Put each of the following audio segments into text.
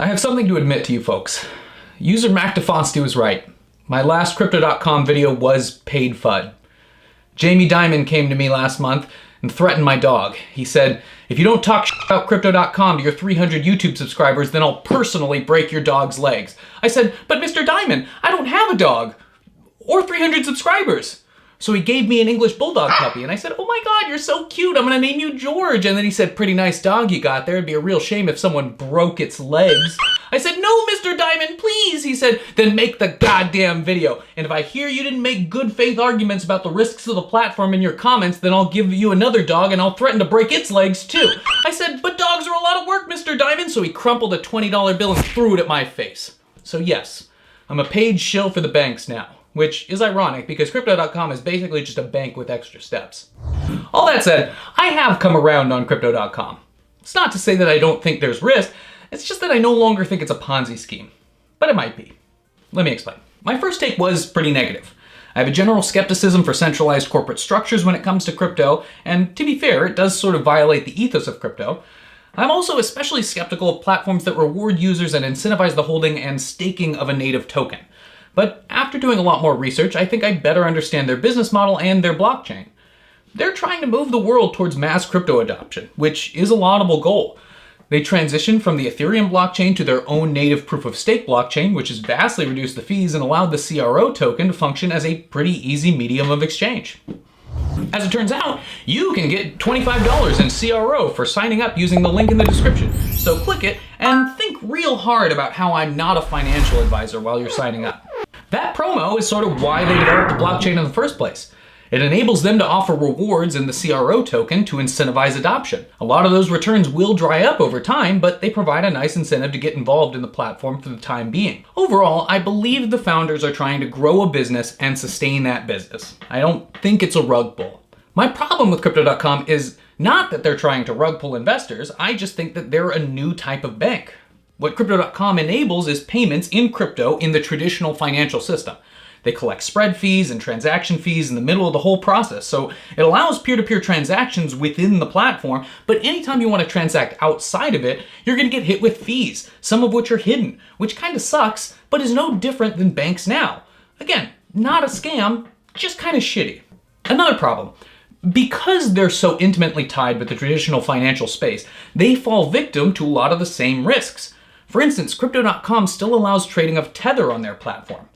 I have something to admit to you folks. User MacDeFonsti was right. My last Crypto.com video was paid FUD. Jamie Dimon came to me last month and threatened my dog. He said, if you don't talk shit about Crypto.com to your 300 YouTube subscribers, then I'll personally break your dog's legs. I said, but Mr. Dimon, I don't have a dog or 300 subscribers. So he gave me an English Bulldog puppy, and I said, oh my God, you're so cute, I'm gonna name you George. And then he said, pretty nice dog you got there. It'd be a real shame if someone broke its legs. I said, no, Mr. Dimon, please. He said, then make the goddamn video. And if I hear you didn't make good faith arguments about the risks of the platform in your comments, then I'll give you another dog and I'll threaten to break its legs too. I said, but dogs are a lot of work, Mr. Dimon. So he crumpled a $20 bill and threw it at my face. So yes, I'm a paid shill for the banks now. Which is ironic because Crypto.com is basically just a bank with extra steps. All that said, I have come around on Crypto.com. It's not to say that I don't think there's risk, it's just that I no longer think it's a Ponzi scheme. But it might be. Let me explain. My first take was pretty negative. I have a general skepticism for centralized corporate structures when it comes to crypto, and to be fair, it does sort of violate the ethos of crypto. I'm also especially skeptical of platforms that reward users and incentivize the holding and staking of a native token. But after doing a lot more research, I think I better understand their business model and their blockchain. They're trying to move the world towards mass crypto adoption, which is a laudable goal. They transitioned from the Ethereum blockchain to their own native proof-of-stake blockchain, which has vastly reduced the fees and allowed the CRO token to function as a pretty easy medium of exchange. As it turns out, you can get $25 in CRO for signing up using the link in the description. So click it and think real hard about how I'm not a financial advisor while you're signing up. That promo is sort of why they developed the blockchain in the first place. It enables them to offer rewards in the CRO token to incentivize adoption. A lot of those returns will dry up over time, but they provide a nice incentive to get involved in the platform for the time being. Overall, I believe the founders are trying to grow a business and sustain that business. I don't think it's a rug pull. My problem with Crypto.com is not that they're trying to rug pull investors, I just think that they're a new type of bank. What Crypto.com enables is payments in crypto in the traditional financial system. They collect spread fees and transaction fees in the middle of the whole process, so it allows peer-to-peer transactions within the platform, but anytime you want to transact outside of it, you're going to get hit with fees, some of which are hidden, which kind of sucks, but is no different than banks now. Again, not a scam, just kind of shitty. Another problem. Because they're so intimately tied with the traditional financial space, they fall victim to a lot of the same risks. For instance, Crypto.com still allows trading of Tether on their platform.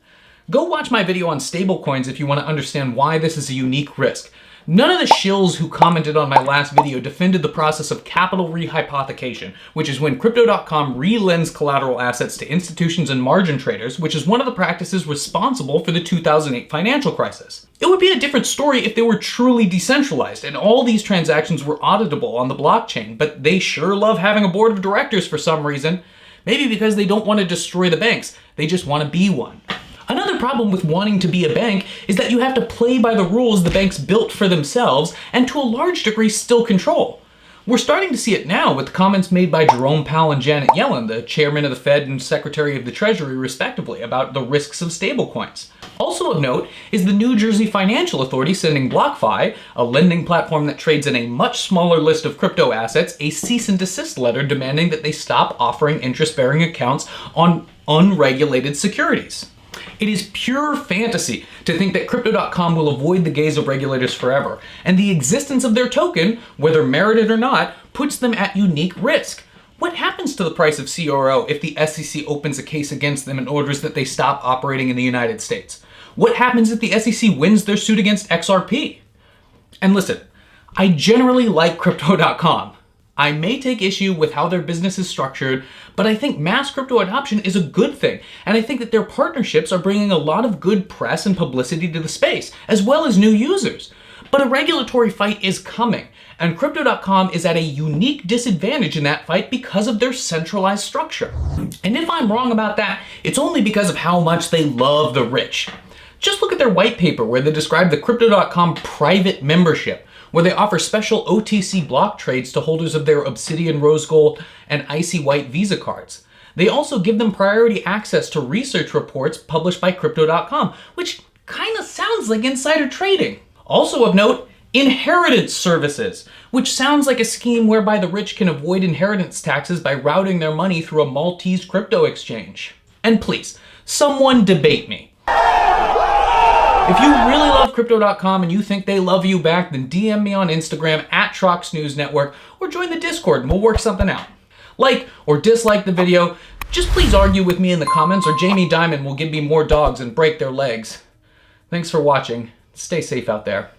Go watch my video on stablecoins if you want to understand why this is a unique risk. None of the shills who commented on my last video defended the process of capital rehypothecation, which is when Crypto.com re-lends collateral assets to institutions and margin traders, which is one of the practices responsible for the 2008 financial crisis. It would be a different story if they were truly decentralized and all these transactions were auditable on the blockchain, but they sure love having a board of directors for some reason. Maybe because they don't want to destroy the banks, they just want to be one. Another problem with wanting to be a bank is that you have to play by the rules the banks built for themselves and to a large degree still control. We're starting to see it now with comments made by Jerome Powell and Janet Yellen, the chairman of the Fed and Secretary of the Treasury respectively, about the risks of stablecoins. Also of note is the New Jersey Financial Authority sending BlockFi, a lending platform that trades in a much smaller list of crypto assets, a cease and desist letter demanding that they stop offering interest-bearing accounts on unregulated securities. It is pure fantasy to think that Crypto.com will avoid the gaze of regulators forever, and the existence of their token, whether merited or not, puts them at unique risk. What happens to the price of CRO if the SEC opens a case against them and orders that they stop operating in the United States? What happens if the SEC wins their suit against XRP? And listen, I generally like Crypto.com. I may take issue with how their business is structured, but I think mass crypto adoption is a good thing, and I think that their partnerships are bringing a lot of good press and publicity to the space, as well as new users. But a regulatory fight is coming, and Crypto.com is at a unique disadvantage in that fight because of their centralized structure. And if I'm wrong about that, it's only because of how much they love the rich. Just look at their white paper where they describe the Crypto.com private membership, where they offer special OTC block trades to holders of their Obsidian Rose Gold and Icy White Visa cards. They also give them priority access to research reports published by Crypto.com, which kind of sounds like insider trading. Also of note, Inheritance services, which sounds like a scheme whereby the rich can avoid inheritance taxes by routing their money through a Maltese crypto exchange. And please, someone debate me. If you really love Crypto.com and you think they love you back, then DM me on Instagram at Trox News Network or join the Discord and we'll work something out. Like or dislike the video, just please argue with me in the comments or Jamie Dimon will give me more dogs and break their legs. Thanks for watching. Stay safe out there.